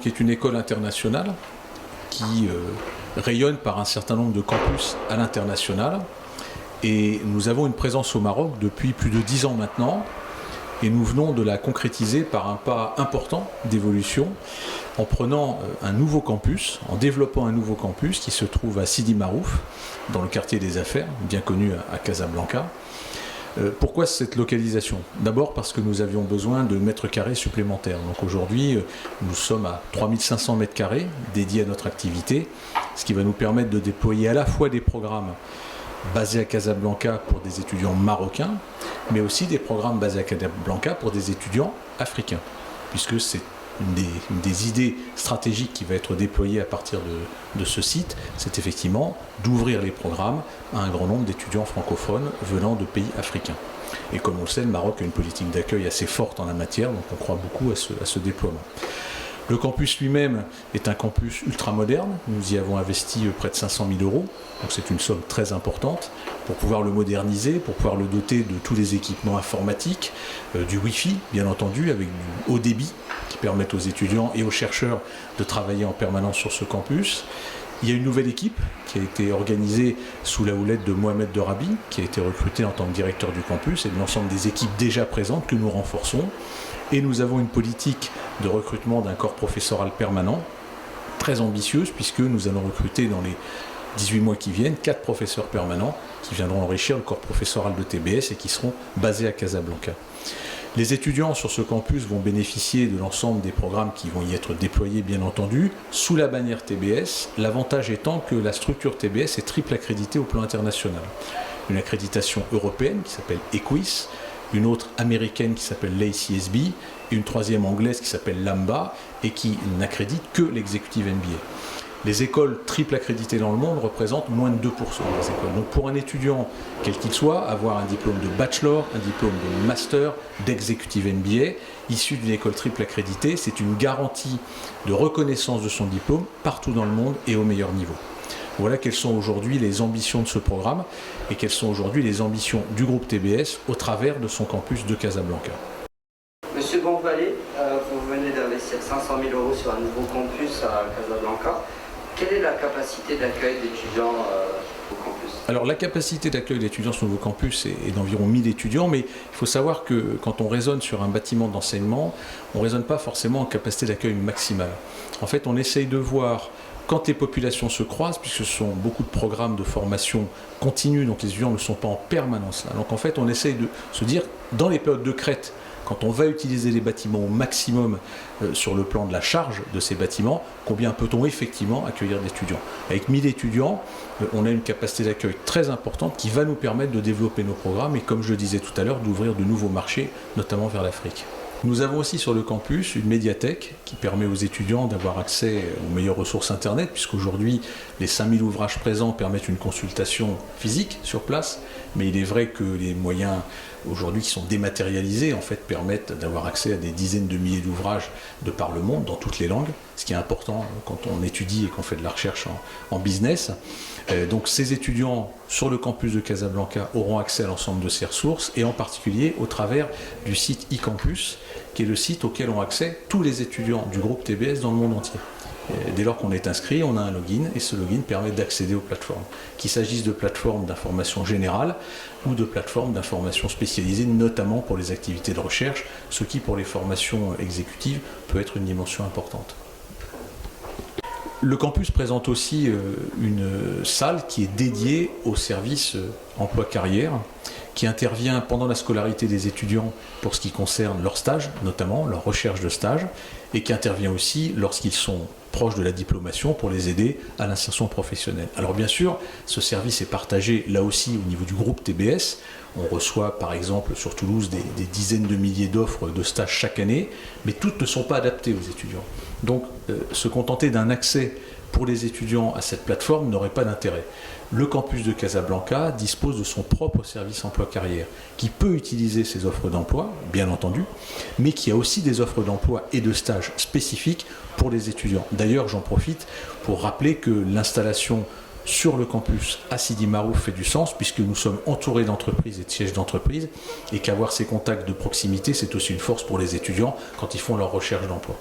donc est une école internationale qui rayonne par un certain nombre de campus à l'international. Et nous avons une présence au Maroc depuis plus de 10 ans maintenant. Et nous venons de la concrétiser par un pas important d'évolution en prenant un nouveau campus, en développant un nouveau campus qui se trouve à Sidi Marouf, dans le quartier des affaires, bien connu à Casablanca. Pourquoi cette localisation? D'abord parce que nous avions besoin de mètres carrés supplémentaires. Donc aujourd'hui, nous sommes à 3500 mètres carrés dédiés à notre activité, ce qui va nous permettre de déployer à la fois des programmes basés à Casablanca pour des étudiants marocains, mais aussi des programmes basés à Casablanca pour des étudiants africains, puisque c'est une des idées stratégiques qui va être déployée à partir de ce site, c'est effectivement d'ouvrir les programmes à un grand nombre d'étudiants francophones venant de pays africains. Et comme on le sait, le Maroc a une politique d'accueil assez forte en la matière, donc on croit beaucoup à ce déploiement. Le campus lui-même est un campus ultramoderne. Nous y avons investi près de 500 000 €, donc c'est une somme très importante pour pouvoir le moderniser, pour pouvoir le doter de tous les équipements informatiques, du Wi-Fi bien entendu, avec du haut débit qui permettent aux étudiants et aux chercheurs de travailler en permanence sur ce campus. Il y a une nouvelle équipe qui a été organisée sous la houlette de Mohamed Derabi, qui a été recruté en tant que directeur du campus, et de l'ensemble des équipes déjà présentes que nous renforçons. Et nous avons une politique de recrutement d'un corps professoral permanent, très ambitieuse, puisque nous allons recruter dans les 18 mois qui viennent 4 professeurs permanents qui viendront enrichir le corps professoral de TBS et qui seront basés à Casablanca. Les étudiants sur ce campus vont bénéficier de l'ensemble des programmes qui vont y être déployés, bien entendu, sous la bannière TBS, l'avantage étant que la structure TBS est triple accréditée au plan international. Une accréditation européenne qui s'appelle EQUIS, une autre américaine qui s'appelle l'ACSB, et une troisième anglaise qui s'appelle LAMBA, et qui n'accrédite que l'executive MBA. Les écoles triple accréditées dans le monde représentent moins de 2% des écoles. Donc pour un étudiant, quel qu'il soit, avoir un diplôme de bachelor, un diplôme de master, d'executive MBA, issu d'une école triple accréditée, c'est une garantie de reconnaissance de son diplôme partout dans le monde et au meilleur niveau. Voilà quelles sont aujourd'hui les ambitions de ce programme et quelles sont aujourd'hui les ambitions du groupe TBS au travers de son campus de Casablanca. Monsieur Bonvalet, vous venez d'investir 500 000 € sur un nouveau campus à Casablanca. Quelle est la capacité d'accueil d'étudiants au campus? Alors la capacité d'accueil d'étudiants sur le nouveau campus est d'environ 1000 étudiants, mais il faut savoir que quand on raisonne sur un bâtiment d'enseignement, on ne raisonne pas forcément en capacité d'accueil maximale. En fait, on essaye de voir quand les populations se croisent, puisque ce sont beaucoup de programmes de formation continue, donc les étudiants ne sont pas en permanence là. Donc en fait, on essaye de se dire, dans les périodes de crête, quand on va utiliser les bâtiments au maximum sur le plan de la charge de ces bâtiments, combien peut-on effectivement accueillir d'étudiants? Avec 1000 étudiants, on a une capacité d'accueil très importante qui va nous permettre de développer nos programmes et, comme je le disais tout à l'heure, d'ouvrir de nouveaux marchés, notamment vers l'Afrique. Nous avons aussi sur le campus une médiathèque qui permet aux étudiants d'avoir accès aux meilleures ressources Internet, puisqu'aujourd'hui, les 5000 ouvrages présents permettent une consultation physique sur place, mais il est vrai que les moyens aujourd'hui qui sont dématérialisés en fait permettent d'avoir accès à des dizaines de milliers d'ouvrages de par le monde, dans toutes les langues, ce qui est important quand on étudie et qu'on fait de la recherche en business. Donc ces étudiants sur le campus de Casablanca auront accès à l'ensemble de ces ressources, et en particulier au travers du site e-campus, qui est le site auquel ont accès tous les étudiants du groupe TBS dans le monde entier. Dès lors qu'on est inscrit, on a un login, et ce login permet d'accéder aux plateformes, qu'il s'agisse de plateformes d'information générale ou de plateformes d'information spécialisées, notamment pour les activités de recherche, ce qui pour les formations exécutives peut être une dimension importante. Le campus présente aussi une salle qui est dédiée au service emploi-carrière, qui intervient pendant la scolarité des étudiants pour ce qui concerne leur stage, notamment leur recherche de stage, et qui intervient aussi lorsqu'ils sont proches de la diplomation pour les aider à l'insertion professionnelle. Alors bien sûr, ce service est partagé là aussi au niveau du groupe TBS. On reçoit par exemple sur Toulouse des dizaines de milliers d'offres de stages chaque année, mais toutes ne sont pas adaptées aux étudiants. Donc se contenter d'un accès pour les étudiants à cette plateforme n'aurait pas d'intérêt. Le campus de Casablanca dispose de son propre service emploi-carrière qui peut utiliser ces offres d'emploi, bien entendu, mais qui a aussi des offres d'emploi et de stages spécifiques pour les étudiants. D'ailleurs, j'en profite pour rappeler que l'installation sur le campus à Sidi Marouf fait du sens, puisque nous sommes entourés d'entreprises et de sièges d'entreprises, et qu'avoir ces contacts de proximité, c'est aussi une force pour les étudiants quand ils font leur recherche d'emploi.